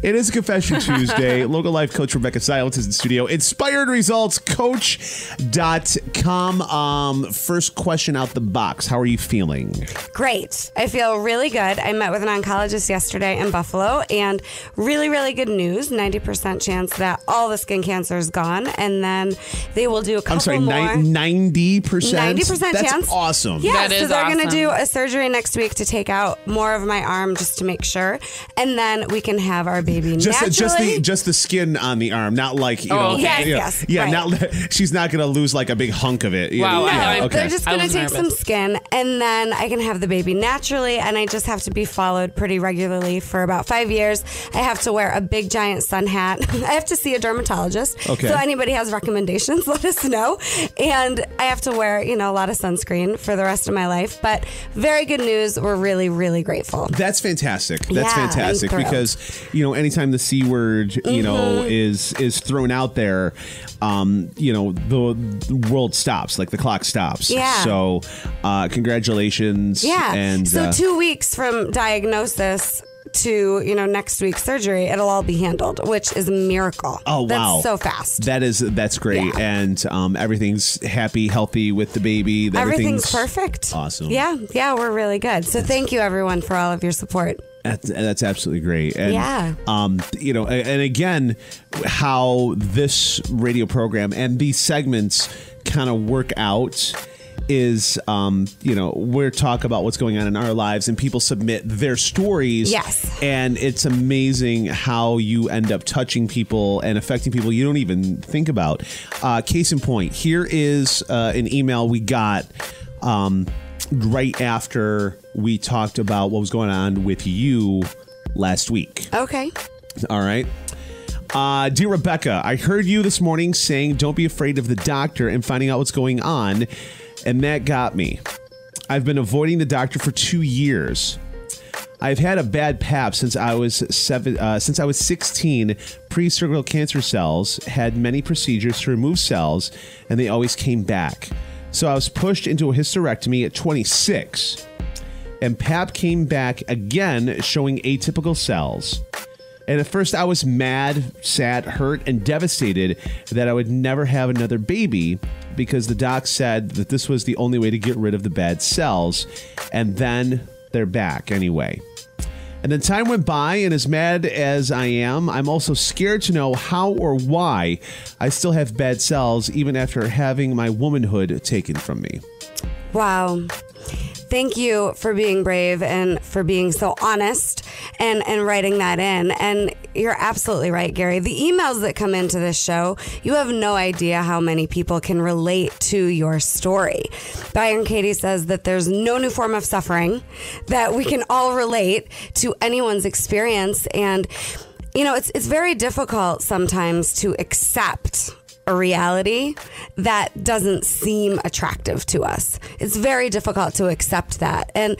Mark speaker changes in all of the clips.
Speaker 1: It is Confession Tuesday. Local life coach Rebecca Silence is in studio. InspiredResultsCoach.com. First question out the box. How are you feeling?
Speaker 2: Great. I feel really good. I met with an oncologist yesterday in Buffalo, and really, really good news. 90% chance that all the skin cancer is gone, and then they will do a couple more.
Speaker 1: 90%?
Speaker 2: 90%
Speaker 1: That's
Speaker 2: chance.
Speaker 1: Awesome.
Speaker 2: Yeah,
Speaker 3: that
Speaker 2: so they're
Speaker 3: awesome.
Speaker 2: going to do a surgery next week to take out more of my arm just to make sure, and then we can have our baby naturally.
Speaker 1: Just the skin on the arm, not like, you know.
Speaker 2: Yes,
Speaker 1: Yeah,
Speaker 2: right.
Speaker 1: she's not going to lose like a big hunk of it.
Speaker 3: Wow,
Speaker 2: No,
Speaker 1: Okay.
Speaker 2: they're just going to take some skin, and then I can have the baby naturally, and I just have to be followed pretty regularly for about 5 years. I have to wear a big giant sun hat. I have to see a dermatologist.
Speaker 1: Okay.
Speaker 2: So anybody has recommendations, let us know. And I have to wear, a lot of sunscreen for the rest of my life. But very good news. We're really, really grateful.
Speaker 1: That's fantastic. That's
Speaker 2: Yeah,
Speaker 1: fantastic
Speaker 2: I'm thrilled.
Speaker 1: because, anytime the C word, is thrown out there, the world stops, like the clock stops.
Speaker 2: Yeah.
Speaker 1: So, congratulations.
Speaker 2: Yeah.
Speaker 1: And
Speaker 2: so 2 weeks from diagnosis to, next week's surgery, it'll all be handled, which is a miracle.
Speaker 1: Oh, wow.
Speaker 2: That's so fast.
Speaker 1: that's great.
Speaker 2: Yeah.
Speaker 1: And everything's happy, healthy with the baby.
Speaker 2: Everything's perfect.
Speaker 1: Awesome.
Speaker 2: Yeah, we're really good. So thank you, everyone, for all of your support.
Speaker 1: That's absolutely great. And,
Speaker 2: Yeah.
Speaker 1: and again, how this radio program and these segments kind of work out is, we're talk about what's going on in our lives and people submit their stories.
Speaker 2: Yes.
Speaker 1: And it's amazing how you end up touching people and affecting people you don't even think about. Case in point, here is an email we got right after we talked about what was going on with you last week.
Speaker 2: Okay.
Speaker 1: All right. Dear Rebecca, I heard you this morning saying don't be afraid of the doctor and finding out what's going on, and that got me. I've been avoiding the doctor for 2 years. I've had a bad pap since I was 16. Pre-cervical cancer cells, had many procedures to remove cells, and they always came back. So I was pushed into a hysterectomy at 26, and pap came back again, showing atypical cells. And at first I was mad, sad, hurt, and devastated that I would never have another baby because the doc said that this was the only way to get rid of the bad cells. And then they're back anyway. And then time went by, and as mad as I am, I'm also scared to know how or why I still have bad cells even after having my womanhood taken from me.
Speaker 2: Wow. Thank you for being brave and for being so honest and writing that in. And you're absolutely right, Gary. The emails that come into this show, you have no idea how many people can relate to your story. Byron Katie says that there's no new form of suffering, that we can all relate to anyone's experience. And, it's very difficult sometimes to accept a reality that doesn't seem attractive to us. It's very difficult to accept that. And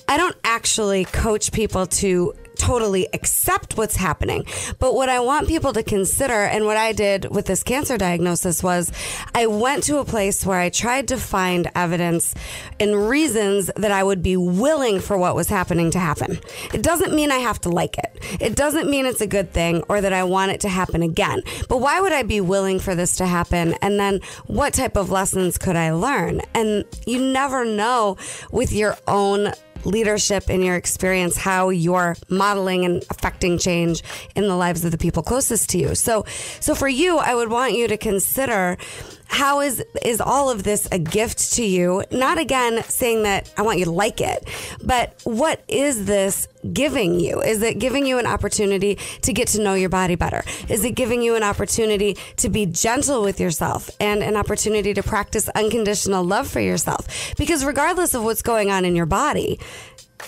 Speaker 2: I don't actually coach people to totally accept what's happening. But what I want people to consider, and what I did with this cancer diagnosis, was I went to a place where I tried to find evidence and reasons that I would be willing for what was happening to happen. It doesn't mean I have to like it. It doesn't mean it's a good thing or that I want it to happen again. But why would I be willing for this to happen? And then what type of lessons could I learn? And you never know with your own leadership in your experience how you're modeling and affecting change in the lives of the people closest to you. So for you, I would want you to consider, how is all of this a gift to you? Not again saying that I want you to like it, but what is this giving you? Is it giving you an opportunity to get to know your body better? Is it giving you an opportunity to be gentle with yourself and an opportunity to practice unconditional love for yourself? Because regardless of what's going on in your body,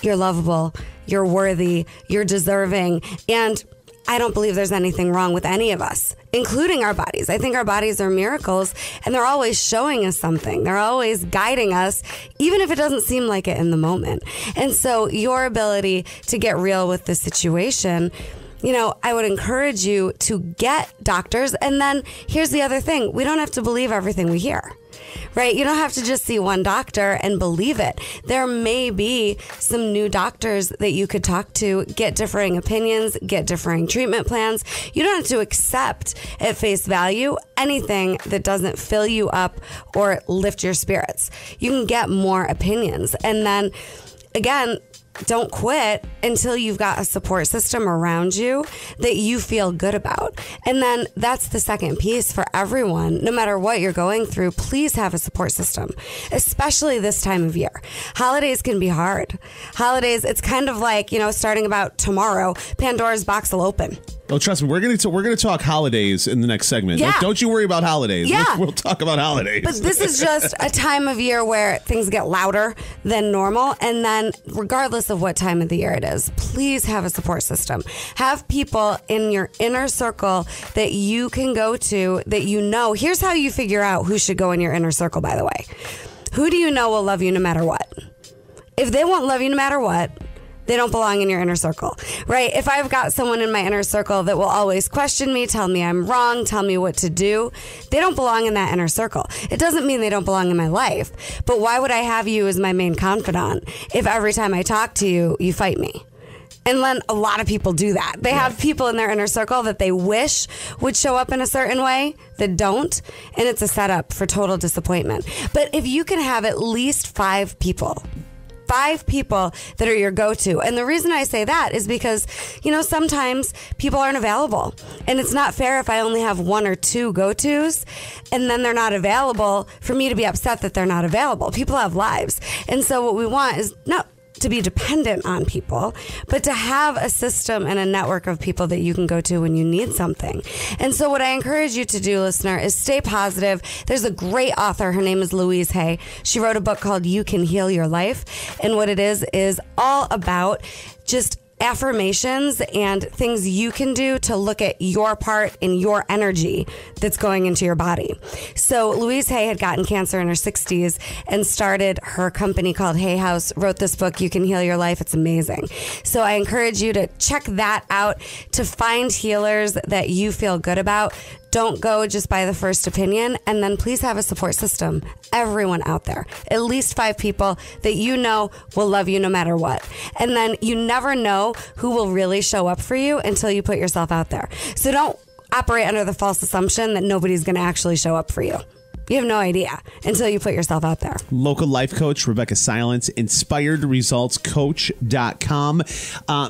Speaker 2: you're lovable, you're worthy, you're deserving, and I don't believe there's anything wrong with any of us, including our bodies. I think our bodies are miracles, and they're always showing us something. They're always guiding us, even if it doesn't seem like it in the moment. And so your ability to get real with the situation, I would encourage you to get doctors. And then here's the other thing. We don't have to believe everything we hear. right? You don't have to just see one doctor and believe it. There may be some new doctors that you could talk to, get differing opinions, get differing treatment plans. You don't have to accept at face value anything that doesn't fill you up or lift your spirits. You can get more opinions. And then again, don't quit until you've got a support system around you that you feel good about. And then that's the second piece for everyone. No matter what you're going through, please have a support system, especially this time of year. Holidays can be hard. Holidays, it's kind of like, starting about tomorrow, Pandora's box will open.
Speaker 1: Oh, trust me, we're gonna talk holidays in the next segment.
Speaker 2: Yeah.
Speaker 1: Don't you worry about holidays.
Speaker 2: Yeah.
Speaker 1: We'll talk about holidays.
Speaker 2: But this is just a time of year where things get louder than normal. And then regardless of what time of the year it is, please have a support system. Have people in your inner circle that you can go to that you know. Here's how you figure out who should go in your inner circle, by the way. Who do you know will love you no matter what? If they won't love you no matter what, they don't belong in your inner circle, right? If I've got someone in my inner circle that will always question me, tell me I'm wrong, tell me what to do, they don't belong in that inner circle. It doesn't mean they don't belong in my life, but why would I have you as my main confidant if every time I talk to you, you fight me? And then a lot of people do that. They have people in their inner circle that they wish would show up in a certain way that don't, and it's a setup for total disappointment. But if you can have at least 5 people that are your go-to. And the reason I say that is because, sometimes people aren't available. And it's not fair if I only have 1 or 2 go-tos and then they're not available for me to be upset that they're not available. People have lives. And so what we want is not to be dependent on people, but to have a system and a network of people that you can go to when you need something. And so what I encourage you to do, listener, is stay positive. There's a great author. Her name is Louise Hay. She wrote a book called You Can Heal Your Life. And what it is all about just affirmations and things you can do to look at your part in your energy that's going into your body. So Louise Hay had gotten cancer in her 60s and started her company called Hay House, wrote this book, You Can Heal Your Life. It's amazing. So I encourage you to check that out, to find healers that you feel good about. Don't go just by the first opinion. And then please have a support system. Everyone out there, at least 5 people that you know will love you no matter what. And then you never know who will really show up for you until you put yourself out there. So don't operate under the false assumption that nobody's going to actually show up for you. You have no idea until you put yourself out there.
Speaker 1: Local life coach Rebecca Silence, inspiredresultscoach.com.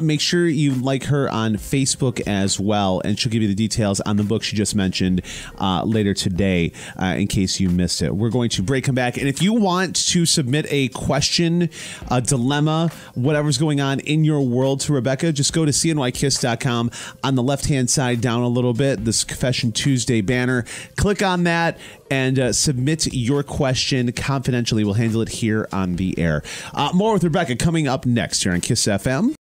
Speaker 1: Make sure you like her on Facebook as well, and she'll give you the details on the book she just mentioned later today in case you missed it. We're going to break, come back, and if you want to submit a question, a dilemma, whatever's going on in your world to Rebecca, just go to cnykiss.com. On the left-hand side down a little bit, this Confession Tuesday banner. Click on that and submit your question confidentially. We'll handle it here on the air. More with Rebecca coming up next here on Kiss FM.